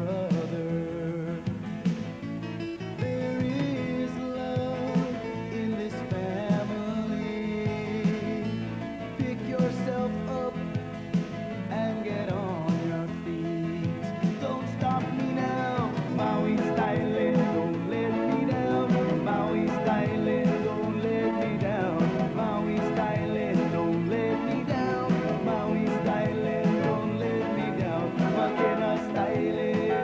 brother. There is love in this family. Pick yourself up and get on your feet. Don't stop me now, Maui styling, don't let me down. Maui styling, don't let me down. Maui styling, don't let me down. Maui styling, don't let me down. Makena styling,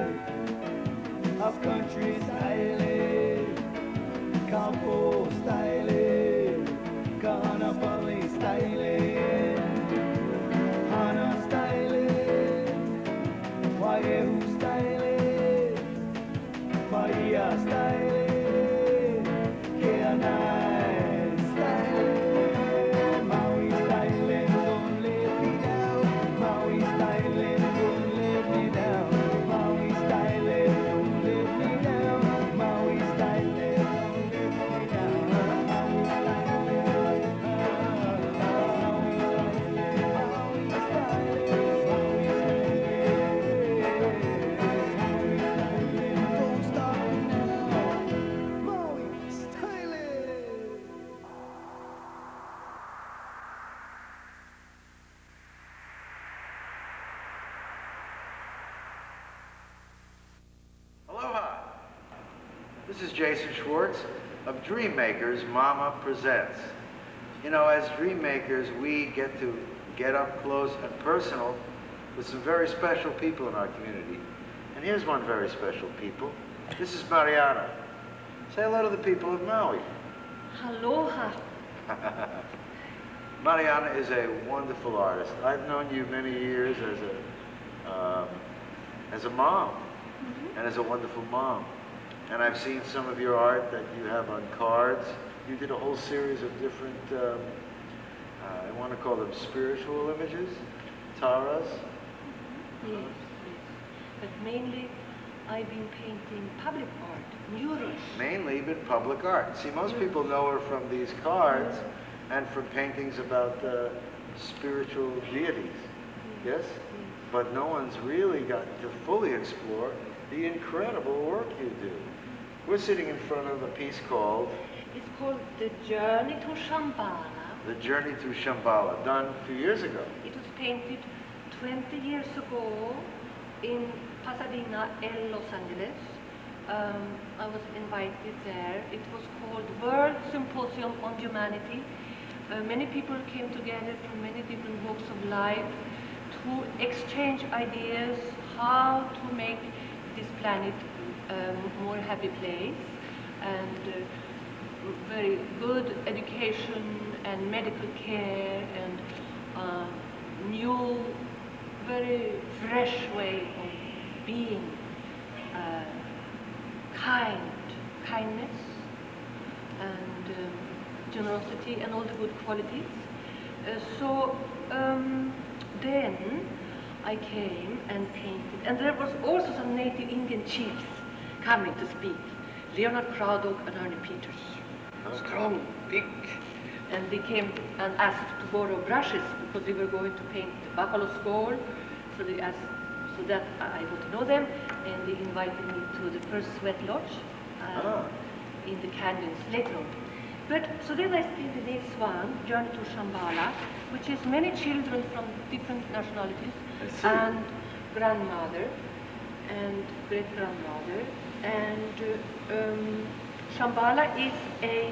up country styling, Campo styling, Kahanapali styling, Hana styling, Wai'ehu styling, Bahia styling, Keanai styling, Maui styling, don't let me down. Maui styling, don't let me down. Maui styling, don't let me down. Maui styling, don't let me down. Maui styling, Maui styling, Maui styling, don't stop me now. Maui styling. Aloha! This is Jason Schwartz of Dream Makers Mama Presents. You know, as Dream Makers, we get to get up close and personal with some very special people in our community. And here's one very special people. This is Marianna. Say hello to the people of Maui. Aloha. Marianna is a wonderful artist. I've known you many years as a mom, and as a wonderful mom. And I've seen some of your art that you have on cards. You did a whole series of different, I want to call them spiritual images, taras. Yes, yes. But mainly I've been painting public art, murals. Mainly been public art. See, most people know her from these cards and from paintings about spiritual deities, yes? But no one's really gotten to fully explore the incredible work you do. We're sitting in front of a piece called It's called The Journey to Shambhala. The Journey to Shambhala, done a few years ago. It was painted 20 years ago in Pasadena and Los Angeles. I was invited there. It was called World Symposium on Humanity. Many people came together from many different walks of life to exchange ideas how to make this planet a more happy place, and very good education and medical care, and new, very fresh way of being, kindness and generosity and all the good qualities. Then I came and painted, and there was also some native Indian chiefs coming to speak. Leonard Crawdog and Ernie Peters. Strong, big. And they came and asked to borrow brushes because they were going to paint the buffalo skull. So they asked, so that I got to know them, and they invited me to the first sweat lodge in the canyons later on. But so then I painted this one, Journey to Shambhala, which is many children from different nationalities, and grandmother and great-grandmother. And Shambhala is a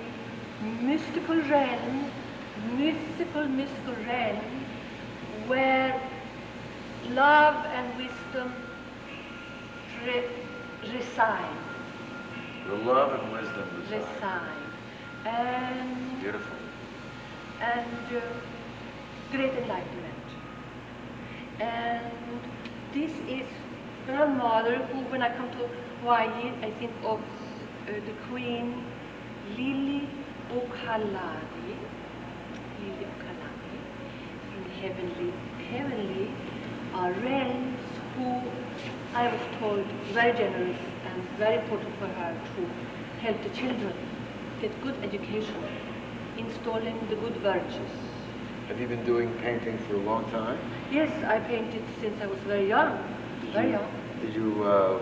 mystical realm where love and wisdom reside. The love and wisdom reside. And beautiful. And great enlightenment. And this is grandmother who, when I come to Hawaii, I think of the Queen Lili Okalani, in the heavenly realms, who I was told very generous and very important for her to help the children get good education, installing the good virtues. Have you been doing painting for a long time? Yes, I painted since I was very young. Very young. Did you, were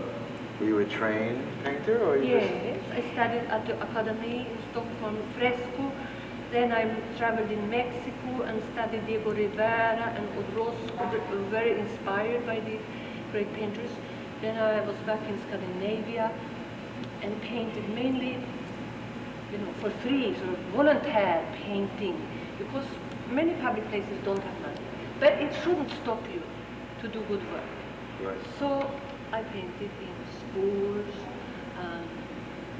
you a trained painter or you just... Yes, I studied at the Academy in Stockholm, Fresco. Then I traveled in Mexico and studied Diego Rivera and Orozco, very inspired by these great painters. Then I was back in Scandinavia and painted mainly, you know, for free, sort of volunteer painting, because many public places don't have money. But it shouldn't stop you to do good work. Right. So I painted in schools,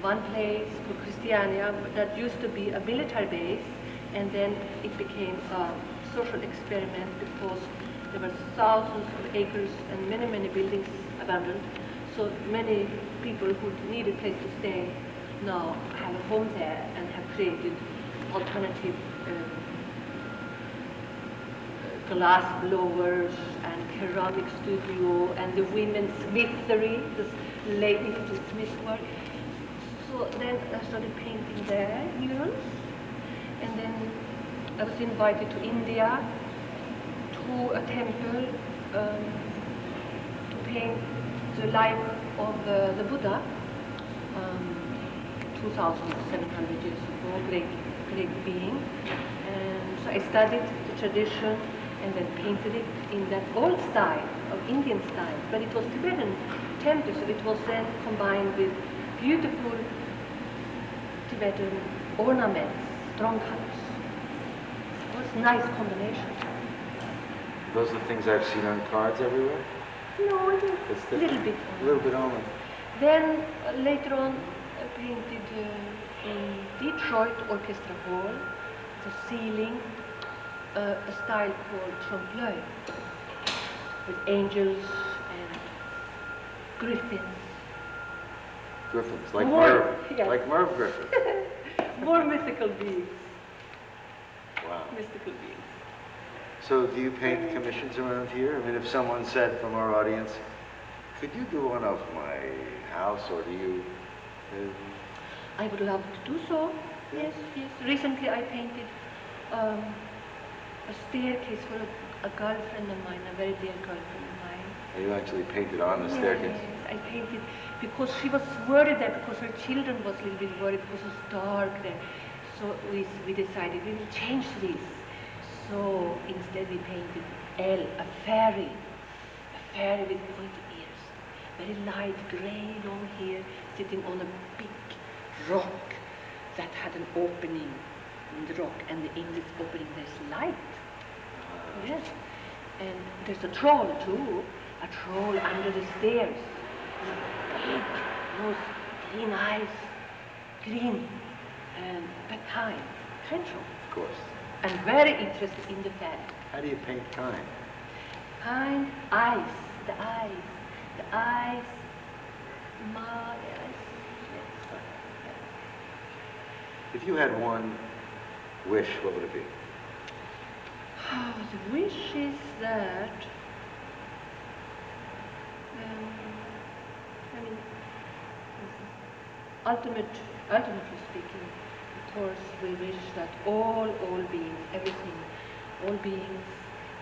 one place called Christiania that used to be a military base, and then it became a social experiment because there were thousands of acres and many, many buildings abandoned. So many people who needed a place to stay now have a home there and have created alternative glass blowers and ceramic studio and the women's smithery, this lady who did smith work. So then I started painting there, murals, and then I was invited to India to a temple to paint the life of the Buddha, 2,700 years ago, great being. And so I studied the tradition and then painted it in that old style, of Indian style, but it was Tibetan temple, so it was then combined with beautiful Tibetan ornaments, strong colors. It was a nice combination. Those are the things I've seen on cards everywhere? No, it was It's a little bit. A little bit only. Then later on I painted in Detroit Orchestra Hall, the ceiling, a style called trompe-l'oeil, with angels and griffins. Griffins, like More, Merv, yes. like Merv Griffin. More mythical beings. Wow. Mystical beings. So do you paint commissions around here? I mean, if someone said from our audience, could you do one of my house, or do you... I would love to do so. Yes, yes. Recently I painted a staircase for a girlfriend of mine, a very dear girlfriend of mine. And you actually painted on the staircase? Yes, I painted because she was worried there, because her children was a little bit worried because it was dark there. So we decided we will change this. So instead we painted Elle, a fairy with pointy ears, very light gray long hair, sitting on a big rock that had an opening in the rock, and in this opening there's light. Yes, and there's a troll too, a troll under the stairs. Big nose, green eyes, green but kind, trenchant. Of course. And very interested in the fairy. How do you paint kind? Kind eyes, the eyes, my eyes. Yes. If you had one wish, what would it be? Oh, the wish is that, I mean, ultimately speaking, of course, we wish that all beings, everything, all beings,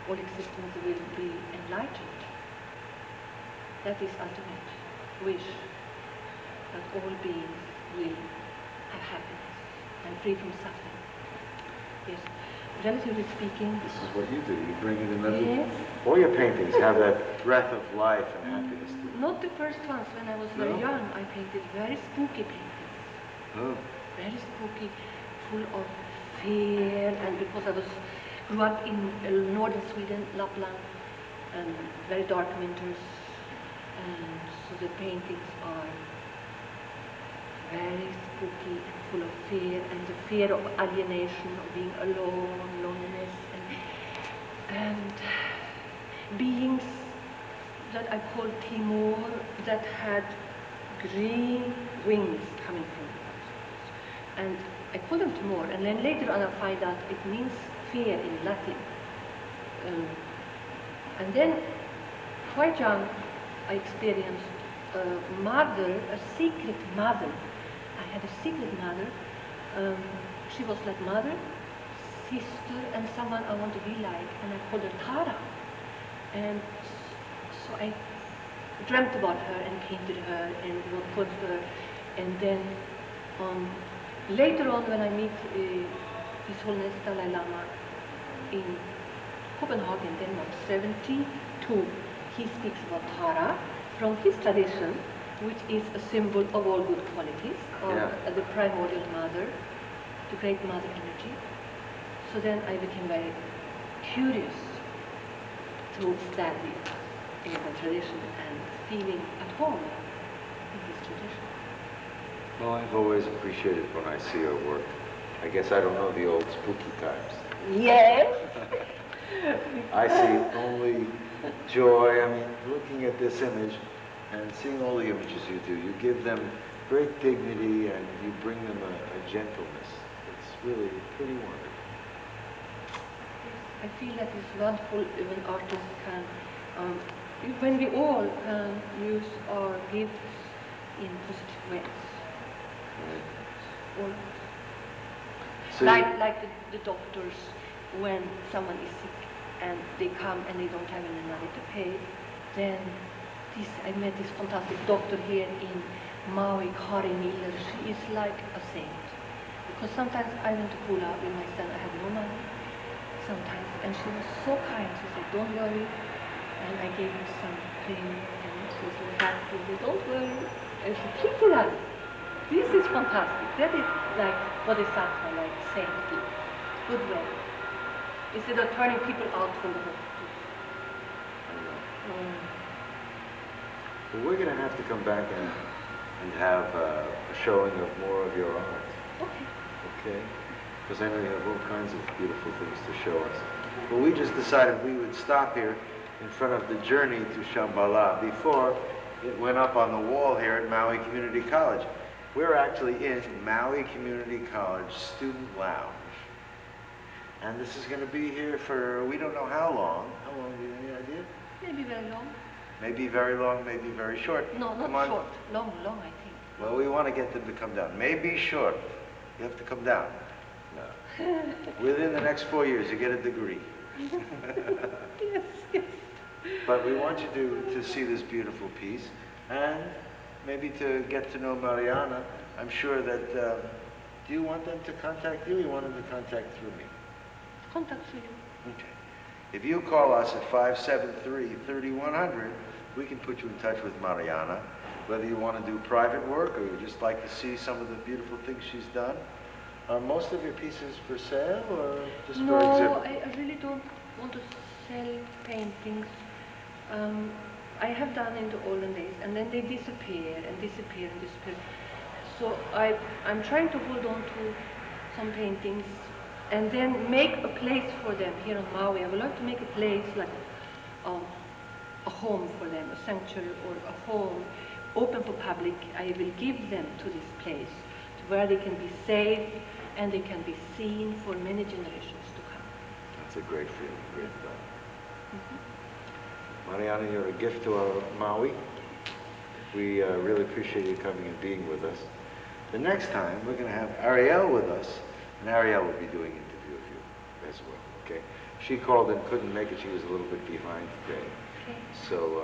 all existence will be enlightened. That is ultimate wish, that all beings will have happiness and free from suffering. Yes, relatively speaking. This is what you do. You bring it in every... Yes. All your paintings have that breath of life and happiness to them. Not the first ones. When I was very No? young, I painted very spooky paintings. Oh. Very spooky, full of fear, and because I grew up in northern Sweden, Lapland, and very dark winters, and so the paintings are very spooky and full of fear, and the fear of alienation, of being alone, loneliness, and beings that I call Timor, that had green wings coming from the earth. And I call them Timor, and then later on I find out it means fear in Latin. And then, quite young, I experienced a mother, a secret mother. I had a secret mother. She was like mother, sister, and someone I want to be like, and I called her Tara. And so I dreamt about her and painted her and put her. And then later on when I meet His Holiness Dalai Lama in Copenhagen, Denmark, 72, he speaks about Tara from his tradition, which is a symbol of all good qualities, of the primordial mother, the great mother energy. So then I became very curious to study the tradition and feeling at home in this tradition. Well, I've always appreciated when I see her work. I guess I don't know the old spooky times. Yes. I see only joy. I mean, looking at this image and seeing all the images you do, you give them great dignity and you bring them a gentleness. It's really pretty wonderful. I feel that it's wonderful when artists can, when we all can use our gifts in positive ways. Right. So like the doctors, when someone is sick and they come and they don't have any money to pay, then I met this fantastic doctor here in Maui, Kari Miller. She is like a saint. Because sometimes I went to Pula with my son, I had no money. Sometimes, and she was so kind. She said, "Don't worry," and I gave her some cream, and she was like happy. She said, "Don't worry." And she said, "Keep it up. This is fantastic." That is like bodhisattva, like saintly, good way. Instead of turning people out from the hospital. Well, we're going to have to come back and have a showing of more of your art. Okay. Okay? Because I know you have all kinds of beautiful things to show us. But we just decided we would stop here in front of the journey to Shambhala before it went up on the wall here at Maui Community College. We're actually in Maui Community College Student Lounge. And this is going to be here for, we don't know how long. How long, do you have any idea? Maybe very long. Maybe very long, maybe very short. No, not short. Long, I think. Well, we want to get them to come down. Maybe short. You have to come down. No. Within the next 4 years, you get a degree. Yes. But we want you to see this beautiful piece and maybe to get to know Marianna. I'm sure that, do you want them to contact you or you want them to contact through me? Contact through you. Okay. If you call us at 573-3100, we can put you in touch with Marianna, whether you want to do private work or you just like to see some of the beautiful things she's done. Are most of your pieces for sale or just for exhibit? No, I really don't want to sell paintings. I have done in the olden days, and then they disappear and disappear and disappear. So I'm trying to hold on to some paintings and then make a place for them here on Maui. I would like to make a place like a home for them, a sanctuary or a home open for public. I will give them to this place where they can be safe and they can be seen for many generations to come. That's a great feeling, great thought. Marianna, you're a gift to our Maui. We really appreciate you coming and being with us. The next time, we're going to have Ariel with us, and Ariel will be doing an interview with you as well, okay? She called and couldn't make it. She was a little bit behind today. Okay. So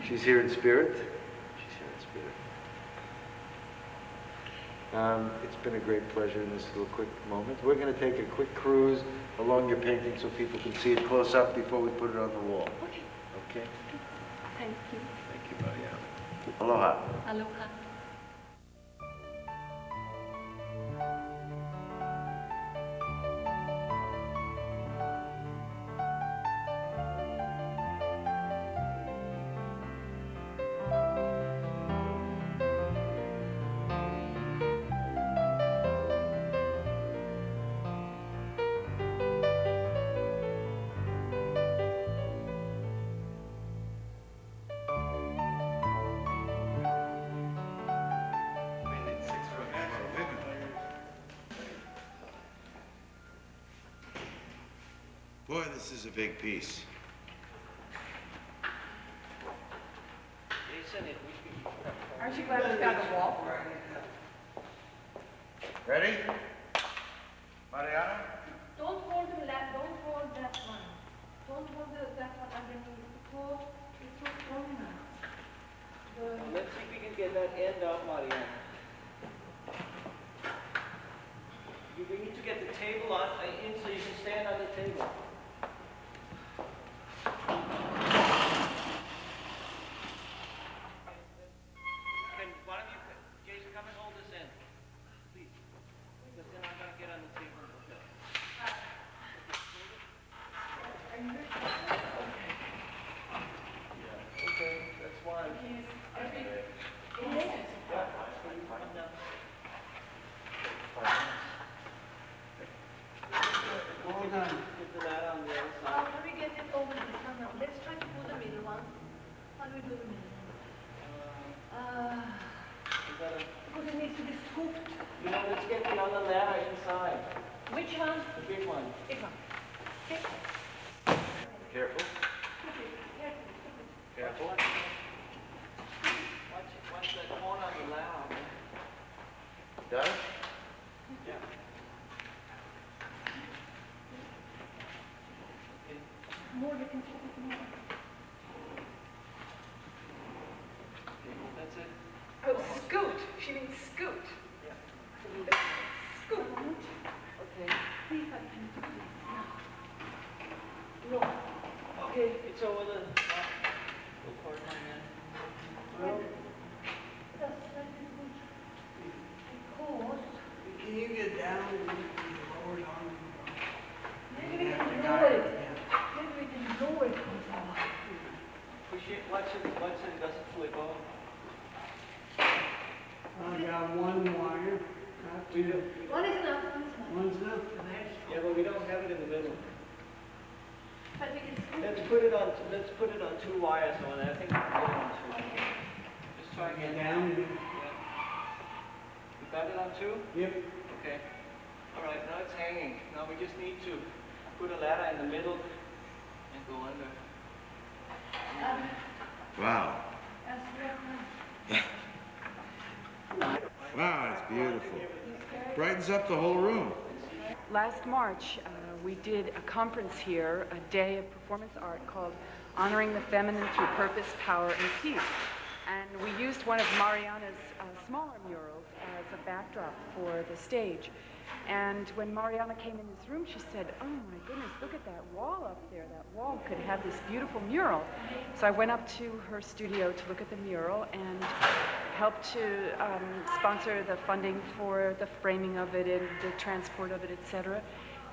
she's here in spirit. She's here in spirit. It's been a great pleasure in this little quick moment. We're going to take a quick cruise along your painting so people can see it close up before we put it on the wall. Okay. Okay? Thank you. Thank you, Marianna. Aloha. Aloha. Boy, this is a big piece. Aren't you glad we found a wall? Ready? Marianna? Don't hold the left, don't hold that one. Don't hold that one underneath because it's so strong now. Let's see if we can get that end out, Marianna. We need to get the table in so you can stand on the table. Can one of you, Jason, come and hold this end, please. Because then I'm going to get on the table. Okay, that's one. Hold on. Get the ladder on the other How side. do we get it over to the front now? Let's try to do the middle one. How do we do the middle one? You gotta, Because it needs to be scooped. let's get the other ladder inside. Which one? The big one. Big one. Okay. Careful. Careful. Watch that corner of the ladder. Got it? Yeah. More we can scoop it more. That's it. Oh, scoot. She means scoot. Yeah. Scoot. Okay. See if I can do this now. No. Okay, it's over the part, my man. Well, that's good. Because Can you get down and lower it on? maybe we can lower it. Maybe we can lower it somehow. Watch it doesn't flip over. I got one wire, not We two. do. One is enough, one is enough. One's enough. Yeah, but we don't have it in the middle. But we can scoop Let's put it on two wires on there. I think we can get it on two. Just try again. Down. Yeah. You got it on two? Yep. Okay. All right, now it's hanging. Now we just need to put a ladder in the middle and go under. Wow. as well. Wow, it's beautiful. Brightens up the whole room. Last March, we did a conference here, a day of performance art called Honoring the Feminine Through Purpose, Power, and Peace. And we used one of Marianna's smaller murals as a backdrop for the stage. And when Marianna came in this room, she said, "Oh my goodness, look at that wall up there. That wall could have this beautiful mural." So I went up to her studio to look at the mural and helped to sponsor the funding for the framing of it and the transport of it, etc.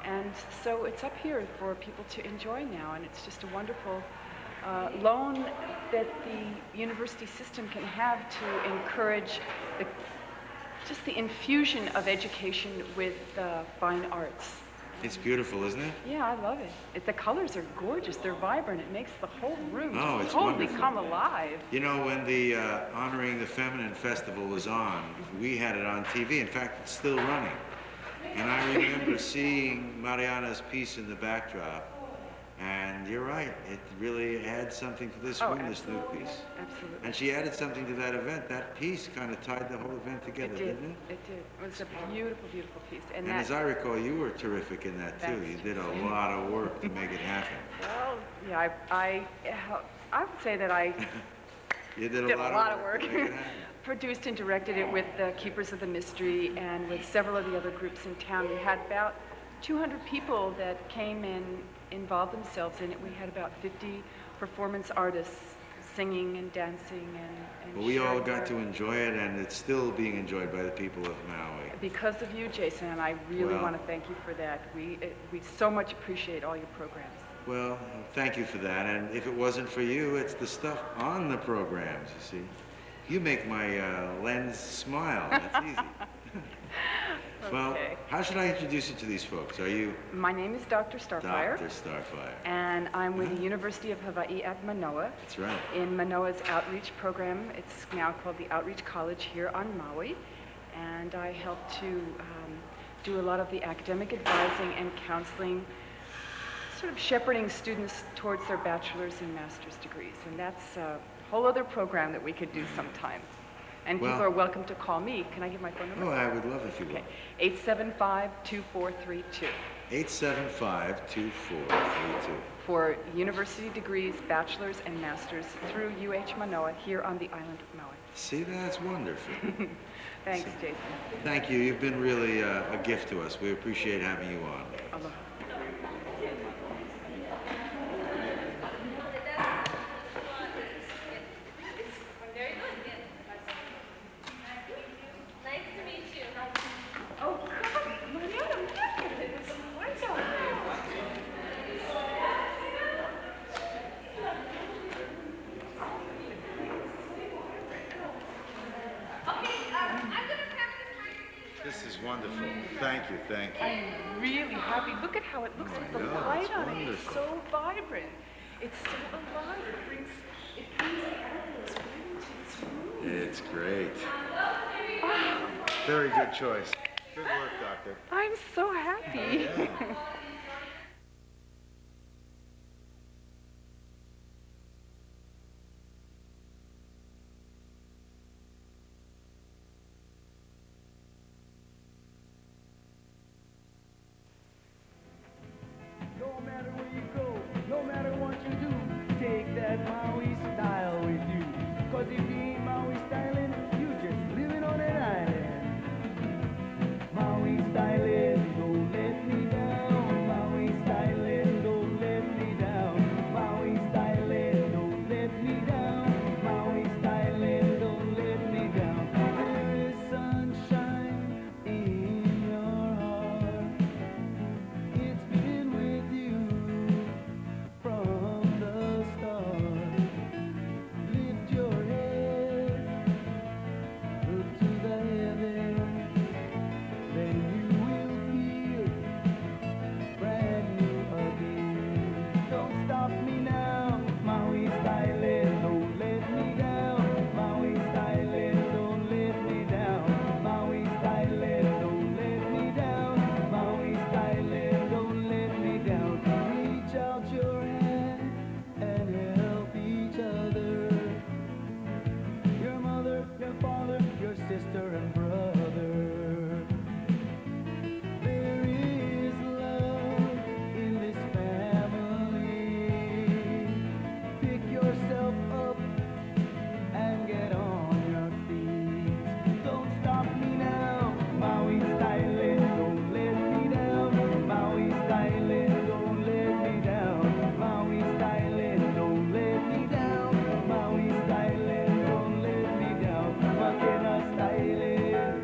And so it's up here for people to enjoy now, and it's just a wonderful loan that the university system can have to encourage just the infusion of education with fine arts. It's beautiful, isn't it? Yeah, I love it. The colors are gorgeous. They're vibrant. It makes the whole room Oh, just it's totally wonderful. come alive. You know, when the Honoring the Feminine Festival was on, we had it on TV. In fact, it's still running. And I remember seeing Marianna's piece in the backdrop. And you're right, it really adds something to this room, this new piece. Absolutely. And she added something to that event. That piece kind of tied the whole event together, It did. didn't it? It did. It was a beautiful, beautiful piece. And as I recall, you were terrific in that too. That's You did a lot of work to make it happen. Well, yeah, I would say that I You did a lot of work. to make it happen. Produced and directed it with the Keepers of the Mystery and with several of the other groups in town. We had about 200 people that came and involved themselves in it. We had about 50 performance artists singing and dancing and Well, we all sharing got their- to enjoy it, and it's still being enjoyed by the people of Maui. Because of you, Jason, and I really Well- want to thank you for that. We so much appreciate all your programs. Well, thank you for that. And if it wasn't for you, it's the stuff on the programs, you see. You make my lens smile. That's easy. Well, Okay. how should I introduce you to these folks? Are you My name is Dr. Starfire, Dr. Starfire? and I'm with the University of Hawaii at Manoa. That's right. In Manoa's outreach program. It's now called the Outreach College here on Maui, and I help to do a lot of the academic advising and counseling, sort of shepherding students towards their bachelor's and master's degrees, and that's a whole other program that we could do sometime. And Well- people are welcome to call me. Can I give my phone number? Oh, I would love if you would. Okay, 875-2432 875-2432. for university degrees, bachelor's and master's through UH Manoa here on the island of Maui. See, that's wonderful. Thanks, Jason. Thank you. You've been really a gift to us. We appreciate having you on. Aloha. Nice to meet you. Oh, God, Marianna, it's white out there. This is wonderful. Thank you, thank you. I'm really happy. Look at how it looks with the know, light it's on it. It's wonderful. so vibrant. It's so alive. It brings the animals right into this room. It's great. Very good choice. Good work, Doctor. I'm so happy. Yeah. No matter where you go, no matter what you do, take that Maui style with you. 'Cause if you ain't Maui styling, you just living on an island. Maui styling, don't let me down. Maui styling, don't let me down. Maui styling, don't let me down. Maui styling, don't let me down. There is sunshine in your heart. It's been with you from the start. Lift your head, look to the heavens, then you will feel brand new again. Don't stop me now, Maui styling, don't let me down. Maui styling, don't let me down. Maui styling, don't let me down. Maui styling, don't let me down. Reach out your hand and help each other. Your mother, your father, your sister and brother. There is love in this family. Pick yourself up and get on your feet. Don't stop me now, Maui styling, don't let me down. Maui styling, don't let me down. Maui styling, don't let me down. Maui styling, don't let me down. Makena styling,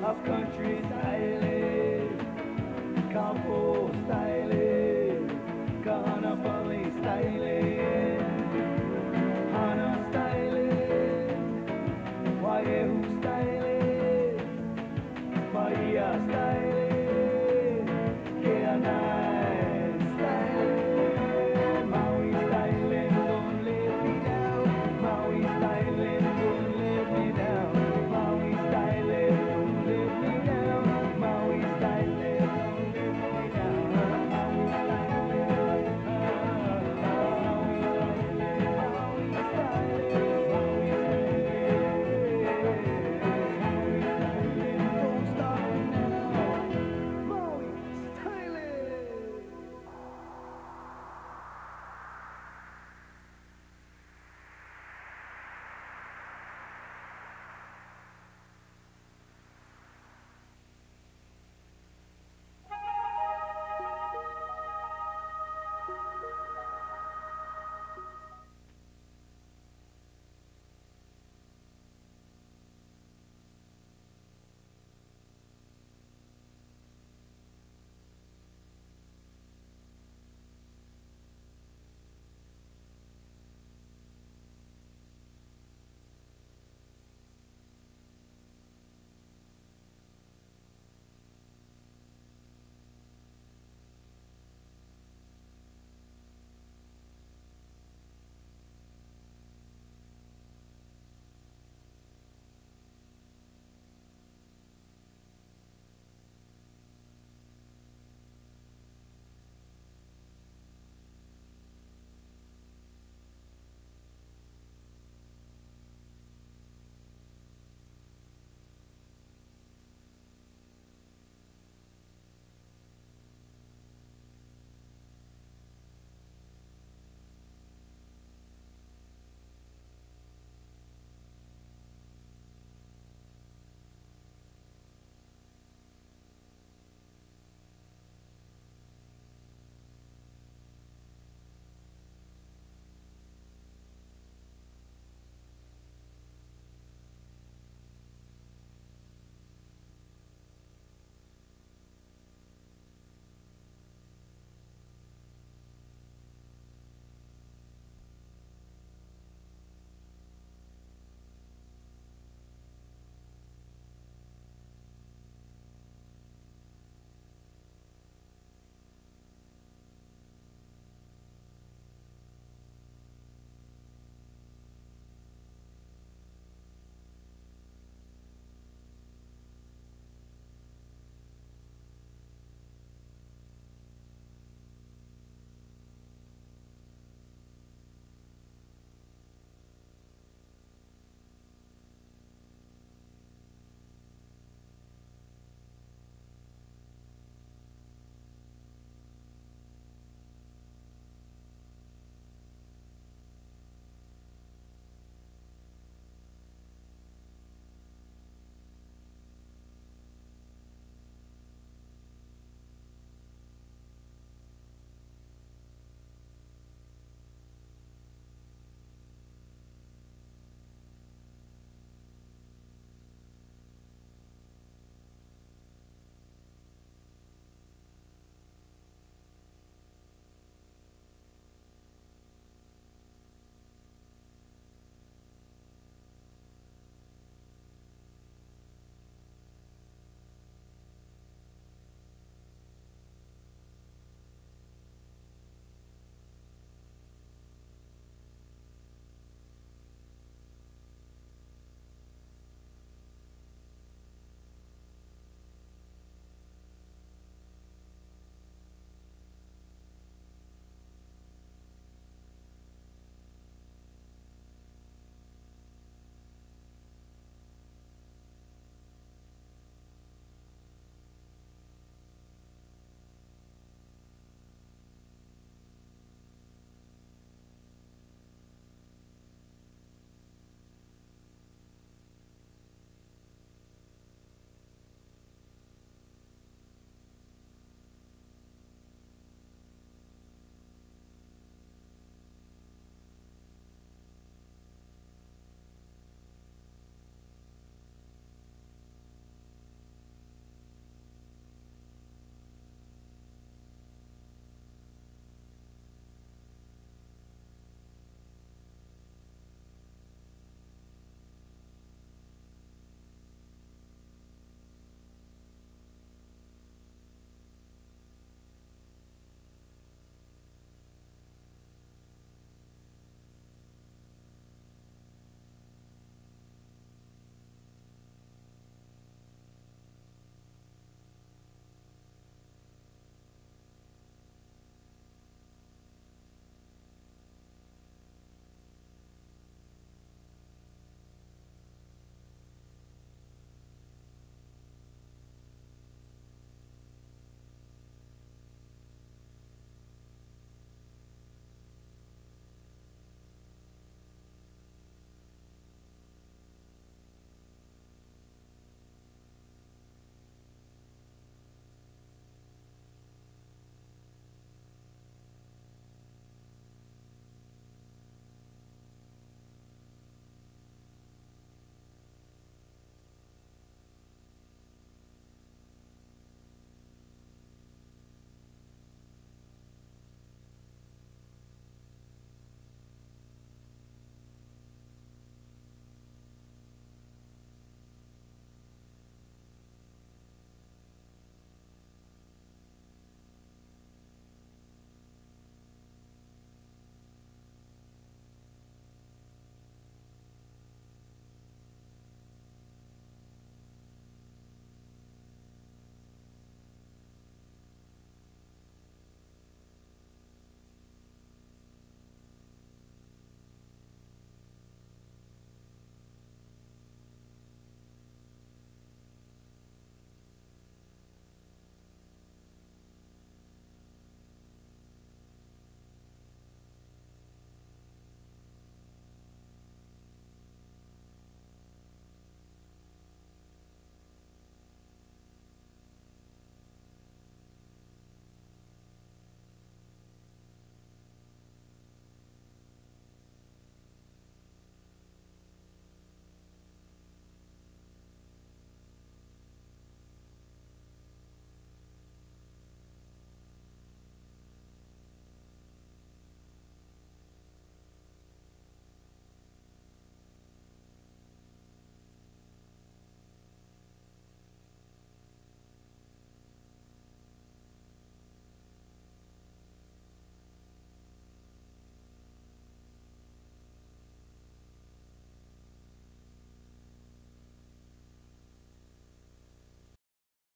up country styling, Campo styling, Kahanapali styling, Hana styling, Waiehu styling.